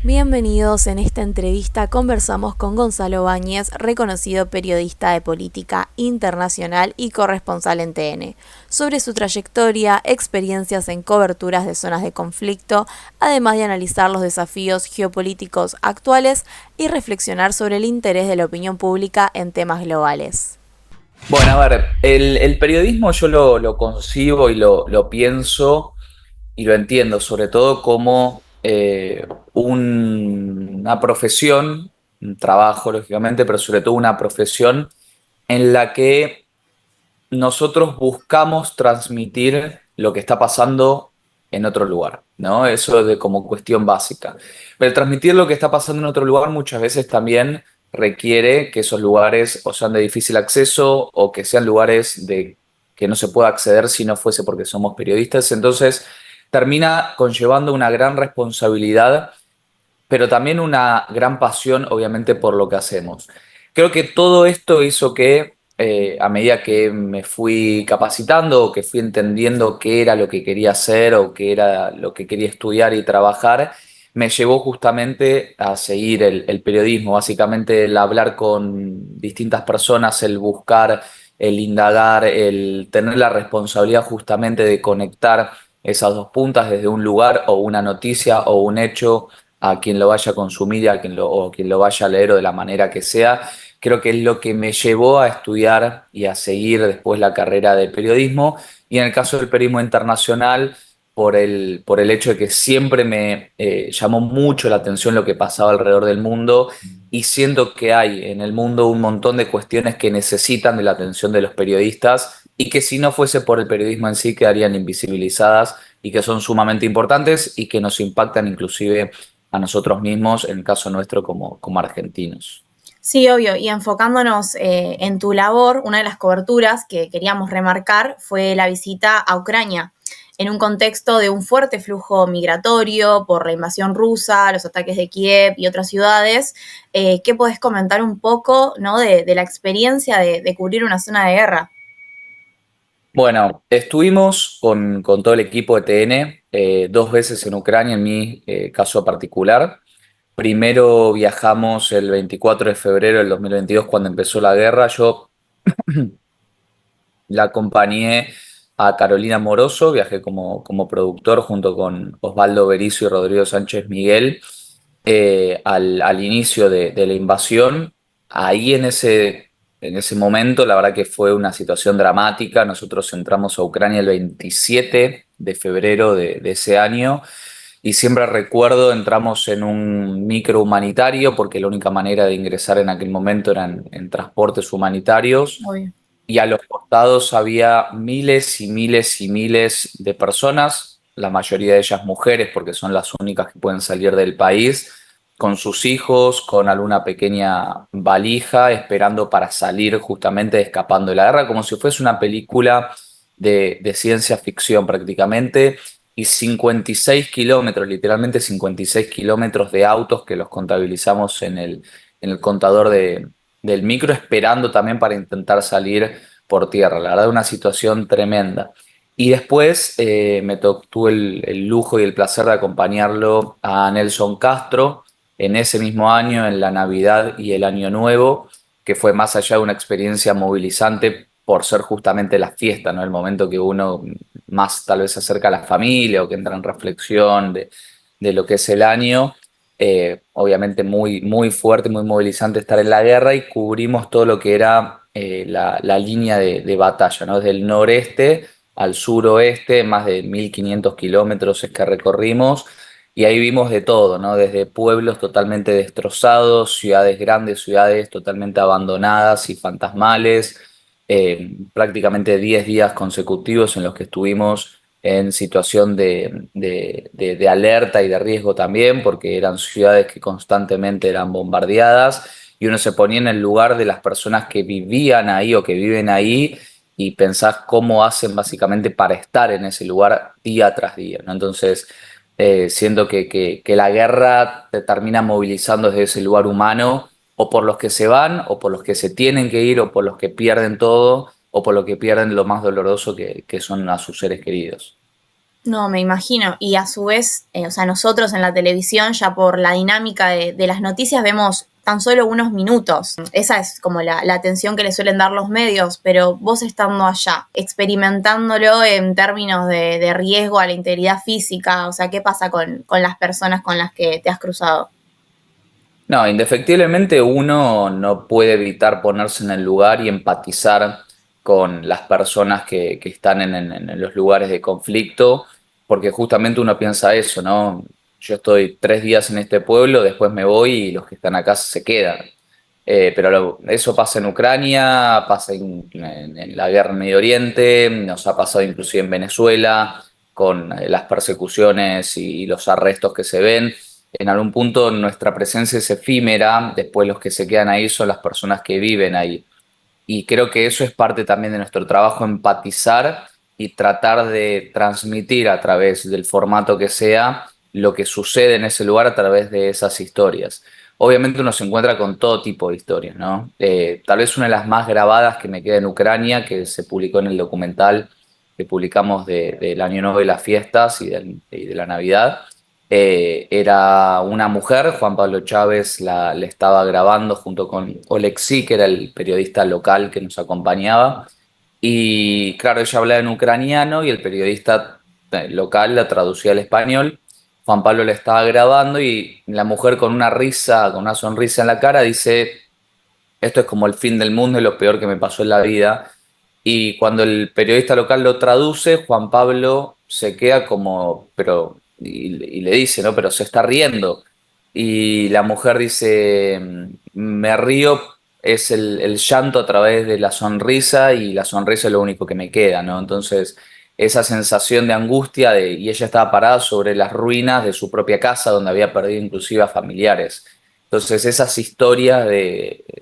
Bienvenidos, en esta entrevista conversamos con Gonzalo Báñez, reconocido periodista de política internacional y corresponsal en TN, sobre su trayectoria, experiencias en coberturas de zonas de conflicto, además de analizar los desafíos geopolíticos actuales y reflexionar sobre el interés de la opinión pública en temas globales. Bueno, a ver, el periodismo yo lo concibo y lo pienso y lo entiendo, sobre todo como una profesión, un trabajo, lógicamente, pero sobre todo una profesión en la que nosotros buscamos transmitir lo que está pasando en otro lugar, ¿no? Eso de como cuestión básica. Pero transmitir lo que está pasando en otro lugar muchas veces también requiere que esos lugares o sean de difícil acceso o que sean lugares de que no se pueda acceder si no fuese porque somos periodistas. Entonces termina conllevando una gran responsabilidad, pero también una gran pasión, obviamente, por lo que hacemos. Creo que todo esto hizo que, a medida que me fui capacitando o que fui entendiendo qué era lo que quería hacer o qué era lo que quería estudiar y trabajar, me llevó justamente a seguir el periodismo, básicamente el hablar con distintas personas, el buscar, el indagar, el tener la responsabilidad justamente de conectar esas dos puntas desde un lugar o una noticia o un hecho a quien lo vaya a consumir y o quien lo vaya a leer o de la manera que sea. Creo que es lo que me llevó a estudiar y a seguir después la carrera de periodismo. Y en el caso del periodismo internacional, por el hecho de que siempre me llamó mucho la atención lo que pasaba alrededor del mundo y siento que hay en el mundo un montón de cuestiones que necesitan de la atención de los periodistas y que si no fuese por el periodismo en sí quedarían invisibilizadas y que son sumamente importantes y que nos impactan inclusive a nosotros mismos, en el caso nuestro como argentinos. Sí, obvio, y enfocándonos en tu labor, una de las coberturas que queríamos remarcar fue la visita a Ucrania, en un contexto de un fuerte flujo migratorio por la invasión rusa, los ataques de Kiev y otras ciudades. ¿Qué podés comentar un poco, ¿no? de la experiencia de cubrir una zona de guerra? Bueno, estuvimos con todo el equipo de TN dos veces en Ucrania, en mi caso particular. Primero viajamos el 24 de febrero del 2022 cuando empezó la guerra. Yo la acompañé a Carolina Moroso, viajé como productor junto con Osvaldo Berizzo y Rodrigo Sánchez Miguel al inicio de la invasión. Ahí en ese momento, la verdad que fue una situación dramática. Nosotros entramos a Ucrania el 27 de febrero de ese año. Y siempre recuerdo, entramos en un micro humanitario porque la única manera de ingresar en aquel momento eran en transportes humanitarios Obvio. y a los costados había miles y miles y miles de personas, la mayoría de ellas mujeres porque son las únicas que pueden salir del país, con sus hijos, con alguna pequeña valija, esperando para salir justamente escapando de la guerra, como si fuese una película de ciencia ficción prácticamente. Y 56 kilómetros, literalmente 56 kilómetros de autos que los contabilizamos en el contador del micro, esperando también para intentar salir por tierra. La verdad, una situación tremenda. Y después tuve el lujo y el placer de acompañarlo a Nelson Castro en ese mismo año, en la Navidad y el Año Nuevo, que fue más allá de una experiencia movilizante por ser justamente la fiesta, ¿no? El momento que uno más tal vez se acerca a la familia o que entra en reflexión de lo que es el año. Obviamente muy, muy fuerte, muy movilizante estar en la guerra y cubrimos todo lo que era la línea de batalla, ¿no? Desde el noreste al suroeste, más de 1500 kilómetros es que recorrimos y ahí vimos de todo, ¿no? Desde pueblos totalmente destrozados, ciudades grandes, ciudades totalmente abandonadas y fantasmales, prácticamente 10 días consecutivos en los que estuvimos en situación de alerta y de riesgo también, porque eran ciudades que constantemente eran bombardeadas y uno se ponía en el lugar de las personas que vivían ahí o que viven ahí y pensás cómo hacen básicamente para estar en ese lugar día tras día, ¿no? Entonces, siento que la guerra te termina movilizando desde ese lugar humano, o por los que se van, o por los que se tienen que ir, o por los que pierden todo, o por los que pierden lo más doloroso que son a sus seres queridos. No, me imagino. Y a su vez, o sea, nosotros en la televisión, ya por la dinámica de las noticias, vemos tan solo unos minutos. Esa es como la atención que le suelen dar los medios, pero vos estando allá, experimentándolo en términos de riesgo a la integridad física, o sea, ¿qué pasa con las personas con las que te has cruzado? No, indefectiblemente uno no puede evitar ponerse en el lugar y empatizar con las personas que están en los lugares de conflicto, porque justamente uno piensa eso, ¿no? Yo estoy 3 días en este pueblo, después me voy y los que están acá se quedan. Pero eso pasa en Ucrania, pasa en la guerra en Medio Oriente, nos ha pasado inclusive en Venezuela, con las persecuciones y los arrestos que se ven. En algún punto nuestra presencia es efímera, después los que se quedan ahí son las personas que viven ahí. Y creo que eso es parte también de nuestro trabajo, empatizar y tratar de transmitir a través del formato que sea lo que sucede en ese lugar a través de esas historias. Obviamente uno se encuentra con todo tipo de historias, ¿no? Tal vez una de las más grabadas que me queda en Ucrania, que se publicó en el documental que publicamos del Año Nuevo y las fiestas y de la Navidad, era una mujer, Juan Pablo Chávez le estaba grabando junto con Oleksiy, que era el periodista local que nos acompañaba. Y claro, ella hablaba en ucraniano y el periodista local la traducía al español. Juan Pablo le estaba grabando y la mujer con una risa, con una sonrisa en la cara, dice, esto es como el fin del mundo y lo peor que me pasó en la vida. Y cuando el periodista local lo traduce, Juan Pablo se queda como, pero, y le dice, ¿no? Pero se está riendo. Y la mujer dice, me río, es el llanto a través de la sonrisa y la sonrisa es lo único que me queda, ¿no? Entonces, esa sensación de angustia y ella estaba parada sobre las ruinas de su propia casa, donde había perdido inclusive a familiares. Entonces esas historias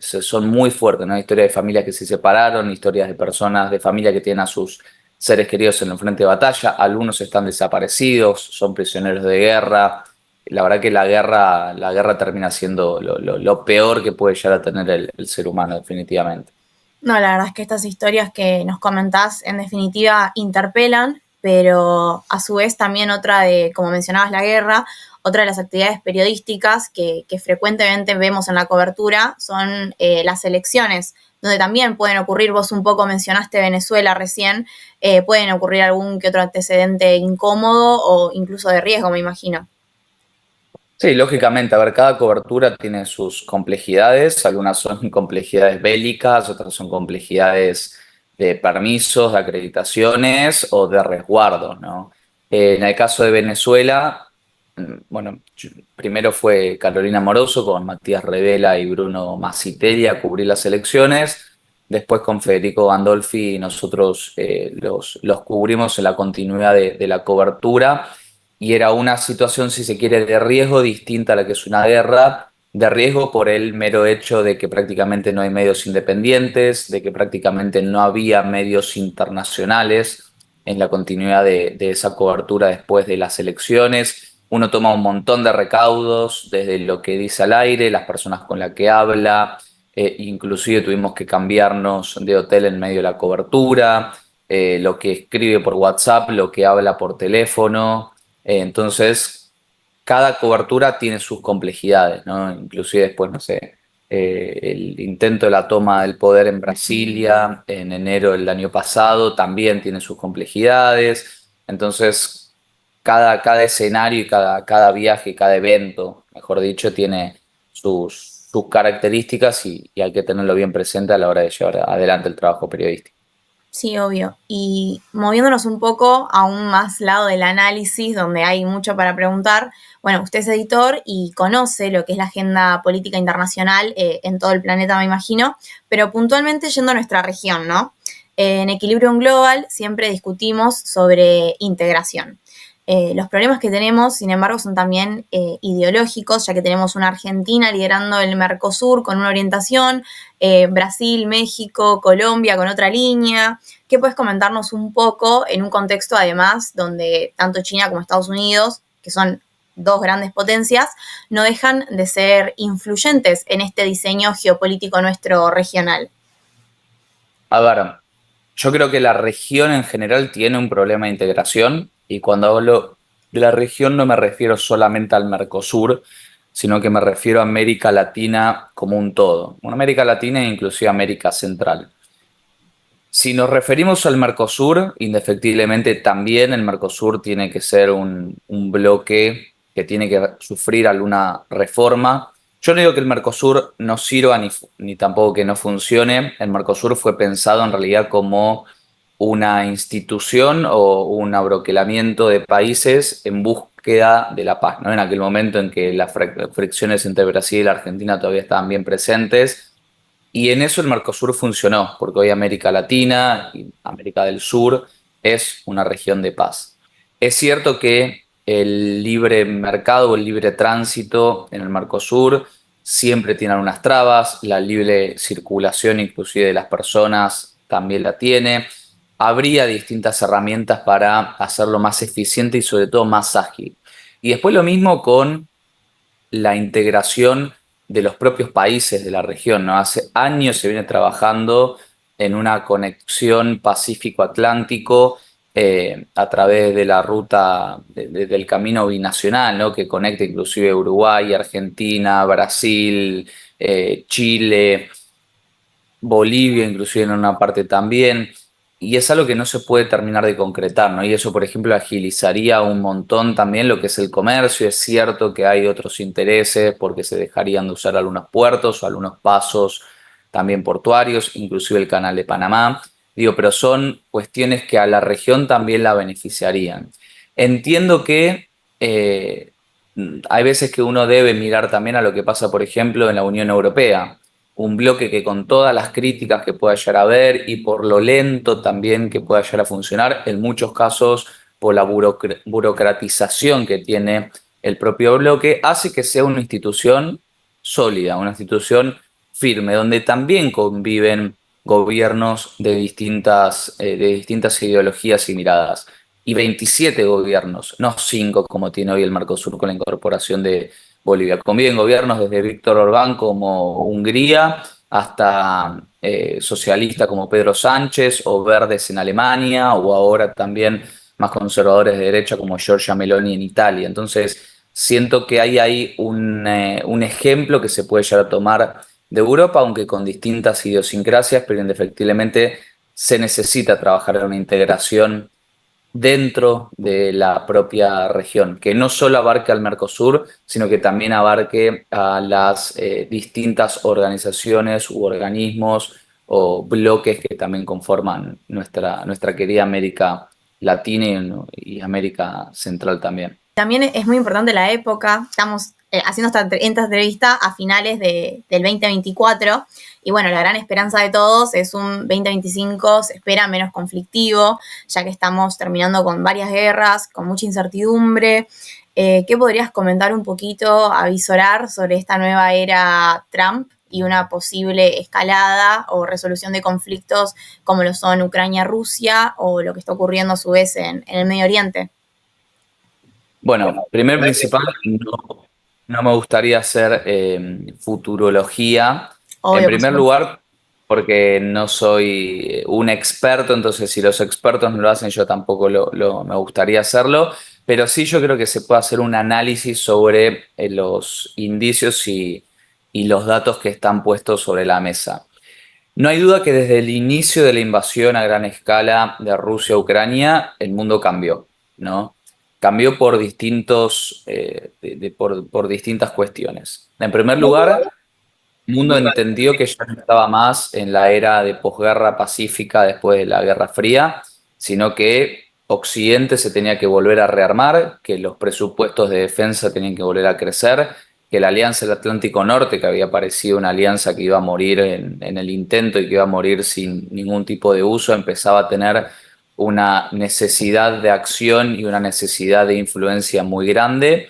son muy fuertes, ¿no? Historias de familias que se separaron, historias de personas de familia que tienen a sus seres queridos en el frente de batalla, algunos están desaparecidos, son prisioneros de guerra. La verdad que la guerra termina siendo lo peor que puede llegar a tener el ser humano, definitivamente. No, la verdad es que estas historias que nos comentás en definitiva interpelan, pero a su vez también otra de, como mencionabas, la guerra, otra de las actividades periodísticas que frecuentemente vemos en la cobertura son las elecciones, donde también pueden ocurrir, vos un poco mencionaste Venezuela recién, pueden ocurrir algún que otro antecedente incómodo o incluso de riesgo, me imagino. Sí, lógicamente, a ver, cada cobertura tiene sus complejidades, algunas son complejidades bélicas, otras son complejidades de permisos, de acreditaciones o de resguardos, ¿no? En el caso de Venezuela, bueno, primero fue Carolina Moroso con Matías Revela y Bruno Masitelli a cubrir las elecciones, después con Federico Gandolfi nosotros los cubrimos en la continuidad de la cobertura y era una situación, si se quiere, de riesgo distinta a la que es una guerra, de riesgo por el mero hecho de que prácticamente no hay medios independientes, de que prácticamente no había medios internacionales en la continuidad de esa cobertura después de las elecciones. Uno toma un montón de recaudos desde lo que dice al aire, las personas con las que habla, inclusive tuvimos que cambiarnos de hotel en medio de la cobertura, lo que escribe por WhatsApp, lo que habla por teléfono. Entonces, cada cobertura tiene sus complejidades, ¿no? Inclusive después, no sé, el intento de la toma del poder en Brasilia en enero del año pasado también tiene sus complejidades. Entonces, cada escenario y cada viaje, cada evento, mejor dicho, tiene sus características y hay que tenerlo bien presente a la hora de llevar adelante el trabajo periodístico. Sí, obvio. Y moviéndonos un poco aún más lado del análisis, donde hay mucho para preguntar, bueno, usted es editor y conoce lo que es la agenda política internacional en todo el planeta, me imagino, pero puntualmente yendo a nuestra región, ¿no? En Equilibrium Global siempre discutimos sobre integración. Los problemas que tenemos, sin embargo, son también ideológicos, ya que tenemos una Argentina liderando el Mercosur con una orientación, Brasil, México, Colombia con otra línea. ¿Qué puedes comentarnos un poco en un contexto, además, donde tanto China como Estados Unidos, que son dos grandes potencias, no dejan de ser influyentes en este diseño geopolítico nuestro regional? A ver, yo creo que la región en general tiene un problema de integración. Y cuando hablo de la región no me refiero solamente al Mercosur, sino que me refiero a América Latina como un todo. Bueno, América Latina e inclusive América Central. Si nos referimos al Mercosur, indefectiblemente también el Mercosur tiene que ser un bloque que tiene que sufrir alguna reforma. Yo no digo que el Mercosur no sirva ni tampoco que no funcione. El Mercosur fue pensado en realidad como una institución o un abroquelamiento de países en búsqueda de la paz, ¿no? En aquel momento en que las fricciones entre Brasil y la Argentina todavía estaban bien presentes y en eso el Mercosur funcionó, porque hoy América Latina y América del Sur es una región de paz. Es cierto que el libre mercado o el libre tránsito en el Mercosur siempre tiene algunas trabas, la libre circulación inclusive de las personas también la tiene. Habría distintas herramientas para hacerlo más eficiente y sobre todo más ágil. Y después lo mismo con la integración de los propios países de la región, ¿no? Hace años se viene trabajando en una conexión Pacífico-Atlántico a través de la ruta del camino binacional, ¿no? Que conecta inclusive Uruguay, Argentina, Brasil, Chile, Bolivia, inclusive en una parte también, y es algo que no se puede terminar de concretar, ¿no? Y eso, por ejemplo, agilizaría un montón también lo que es el comercio. Es cierto que hay otros intereses porque se dejarían de usar algunos puertos o algunos pasos también portuarios, inclusive el canal de Panamá. Digo, pero son cuestiones que a la región también la beneficiarían. Entiendo que hay veces que uno debe mirar también a lo que pasa, por ejemplo, en la Unión Europea, un bloque que con todas las críticas que pueda llegar a haber y por lo lento también que pueda llegar a funcionar, en muchos casos por la burocratización que tiene el propio bloque, hace que sea una institución sólida, una institución firme, donde también conviven gobiernos de distintas ideologías y miradas. Y 27 gobiernos, no 5 como tiene hoy el Mercosur con la incorporación de Bolivia. Conviven gobiernos desde Víctor Orbán como Hungría hasta socialistas como Pedro Sánchez o verdes en Alemania o ahora también más conservadores de derecha como Giorgia Meloni en Italia. Entonces siento que hay ahí un ejemplo que se puede llegar a tomar de Europa, aunque con distintas idiosincrasias, pero indefectiblemente se necesita trabajar en una integración dentro de la propia región, que no solo abarque al Mercosur, sino que también abarque a las distintas organizaciones u organismos o bloques que también conforman nuestra querida América Latina y América Central también. También es muy importante la época. Estamos haciendo esta entrevista a finales del 2024 y bueno, la gran esperanza de todos es un 2025, se espera menos conflictivo, ya que estamos terminando con varias guerras, con mucha incertidumbre. ¿Qué podrías comentar un poquito, avisorar sobre esta nueva era Trump y una posible escalada o resolución de conflictos como lo son Ucrania-Rusia o lo que está ocurriendo a su vez en el Medio Oriente? Bueno, primer principal, no me gustaría hacer futurología. En Obvio, por primer supuesto. lugar, porque no soy un experto, entonces si los expertos no lo hacen, yo tampoco me gustaría hacerlo. Pero sí yo creo que se puede hacer un análisis sobre los indicios y los datos que están puestos sobre la mesa. No hay duda que desde el inicio de la invasión a gran escala de Rusia a Ucrania, el mundo cambió, ¿no? Cambió por por distintas cuestiones. En primer lugar, el mundo entendió que ya no estaba más en la era de posguerra pacífica después de la Guerra Fría, sino que Occidente se tenía que volver a rearmar, que los presupuestos de defensa tenían que volver a crecer, que la Alianza del Atlántico Norte, que había parecido una alianza que iba a morir en el intento y que iba a morir sin ningún tipo de uso, empezaba a tener una necesidad de acción y una necesidad de influencia muy grande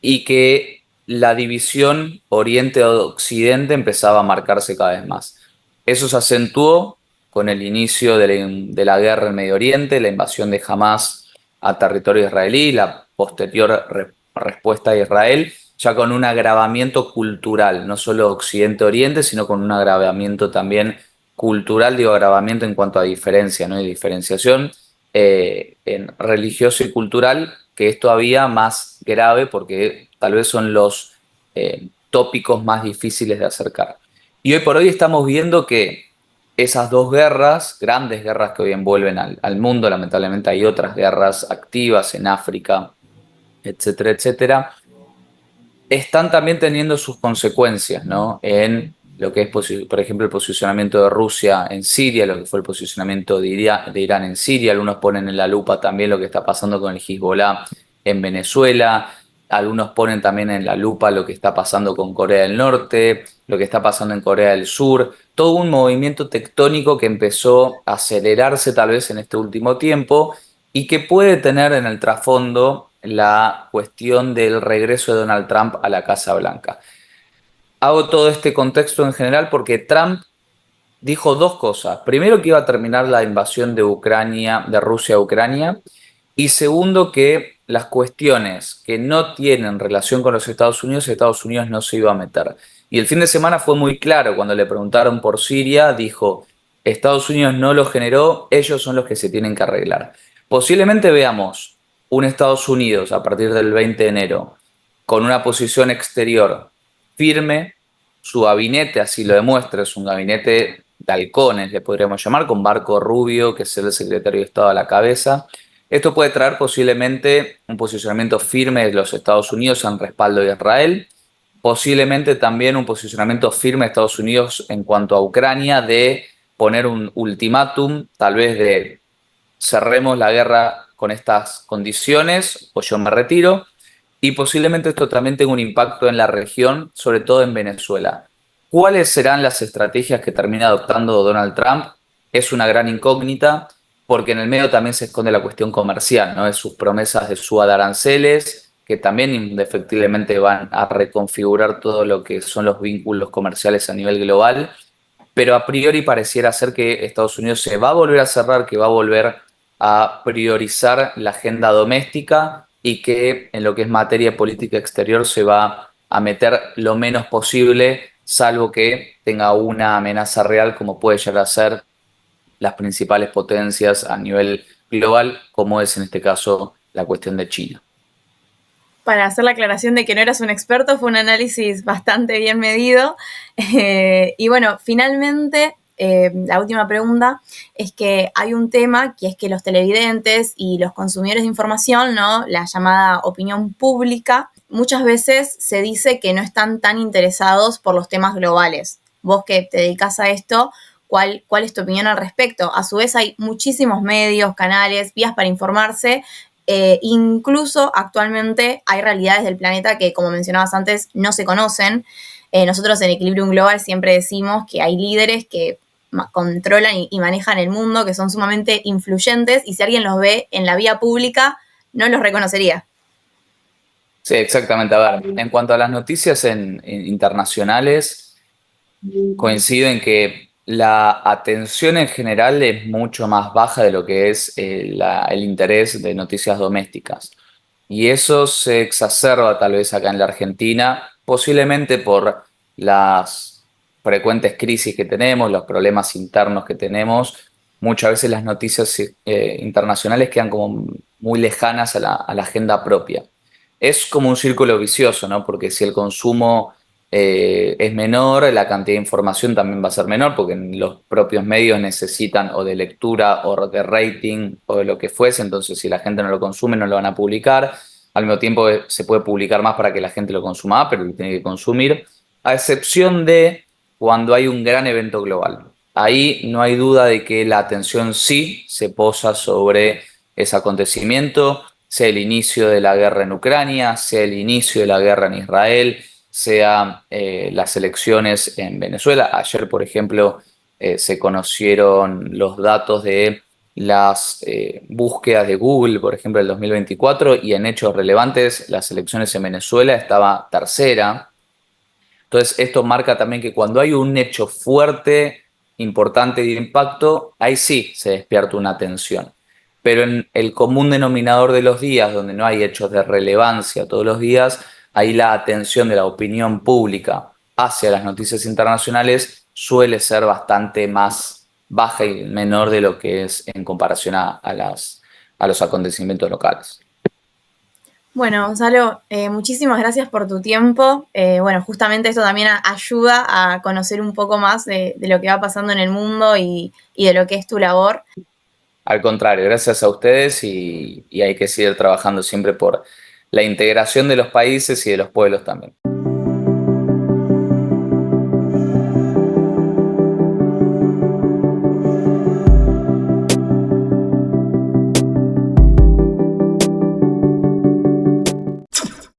y que la división Oriente-Occidente empezaba a marcarse cada vez más. Eso se acentuó con el inicio de la guerra en Medio Oriente, la invasión de Hamás a territorio israelí, la posterior respuesta de Israel, ya con un agravamiento cultural, no solo Occidente-Oriente, sino con un agravamiento también cultural, digo agravamiento en cuanto a diferencia, ¿no? Y diferenciación en religioso y cultural, que es todavía más grave porque tal vez son los tópicos más difíciles de acercar. Y hoy por hoy estamos viendo que esas dos guerras, grandes guerras que hoy envuelven al mundo, lamentablemente hay otras guerras activas en África, etcétera, etcétera, están también teniendo sus consecuencias, ¿no? En lo que es, por ejemplo, el posicionamiento de Rusia en Siria, lo que fue el posicionamiento de Irán en Siria. Algunos ponen en la lupa también lo que está pasando con el Hezbollah en Venezuela. Algunos ponen también en la lupa lo que está pasando con Corea del Norte, lo que está pasando en Corea del Sur. Todo un movimiento tectónico que empezó a acelerarse tal vez en este último tiempo y que puede tener en el trasfondo la cuestión del regreso de Donald Trump a la Casa Blanca. Hago todo este contexto en general porque Trump dijo dos cosas. Primero, que iba a terminar la invasión de Ucrania, de Rusia a Ucrania, y segundo, que las cuestiones que no tienen relación con los Estados Unidos no se iba a meter. Y el fin de semana fue muy claro, cuando le preguntaron por Siria, dijo, Estados Unidos no lo generó, ellos son los que se tienen que arreglar. Posiblemente veamos un Estados Unidos a partir del 20 de enero con una posición exterior firme, su gabinete así lo demuestra, es un gabinete de halcones, le podríamos llamar, con Marco Rubio, que es el secretario de Estado a la cabeza. Esto puede traer posiblemente un posicionamiento firme de los Estados Unidos en respaldo de Israel, posiblemente también un posicionamiento firme de Estados Unidos en cuanto a Ucrania, de poner un ultimátum, tal vez de cerremos la guerra con estas condiciones o yo me retiro, y posiblemente esto también tenga un impacto en la región, sobre todo en Venezuela. ¿Cuáles serán las estrategias que termina adoptando Donald Trump? Es una gran incógnita, porque en el medio también se esconde la cuestión comercial, ¿no? De sus promesas de suba de aranceles, que también indefectiblemente van a reconfigurar todo lo que son los vínculos comerciales a nivel global, pero a priori pareciera ser que Estados Unidos se va a volver a cerrar, que va a volver a priorizar la agenda doméstica y que en lo que es materia de política exterior se va a meter lo menos posible, salvo que tenga una amenaza real como puede llegar a ser las principales potencias a nivel global, como es en este caso la cuestión de China. Para hacer la aclaración de que no eras un experto, fue un análisis bastante bien medido. Y bueno, finalmente, la última pregunta es que hay un tema que es que los televidentes y los consumidores de información, ¿no? La llamada opinión pública, muchas veces se dice que no están tan interesados por los temas globales. Vos que te dedicas a esto, ¿cuál es tu opinión al respecto? A su vez hay muchísimos medios, canales, vías para informarse. Incluso actualmente hay realidades del planeta que, como mencionabas antes, no se conocen. Nosotros en Equilibrium Global siempre decimos que hay líderes que controlan y manejan el mundo, que son sumamente influyentes, y si alguien los ve en la vía pública, no los reconocería. Sí, exactamente. A ver, en cuanto a las noticias internacionales, coincido en que la atención en general es mucho más baja de lo que es el interés de noticias domésticas. Y eso se exacerba tal vez acá en la Argentina, posiblemente por las frecuentes crisis que tenemos, los problemas internos que tenemos. Muchas veces las noticias internacionales quedan como muy lejanas a la agenda propia. Es como un círculo vicioso, ¿no? Porque si el consumo es menor, la cantidad de información también va a ser menor, porque los propios medios necesitan o de lectura o de rating o de lo que fuese, entonces si la gente no lo consume no lo van a publicar. Al mismo tiempo se puede publicar más para que la gente lo consuma, pero lo tiene que consumir, a excepción de cuando hay un gran evento global. Ahí no hay duda de que la atención sí se posa sobre ese acontecimiento, sea el inicio de la guerra en Ucrania, sea el inicio de la guerra en Israel, sea las elecciones en Venezuela. Ayer, por ejemplo, se conocieron los datos de las búsquedas de Google, por ejemplo, del 2024, y en hechos relevantes, las elecciones en Venezuela estaba tercera. Entonces, esto marca también que cuando hay un hecho fuerte, importante y de impacto, ahí sí se despierta una atención. Pero en el común denominador de los días, donde no hay hechos de relevancia todos los días, ahí la atención de la opinión pública hacia las noticias internacionales suele ser bastante más baja y menor de lo que es en comparación a las a los acontecimientos locales. Bueno, Gonzalo, muchísimas gracias por tu tiempo. Bueno, justamente esto también ayuda a conocer un poco más de lo que va pasando en el mundo y de lo que es tu labor. Al contrario, gracias a ustedes y hay que seguir trabajando siempre por la integración de los países y de los pueblos también.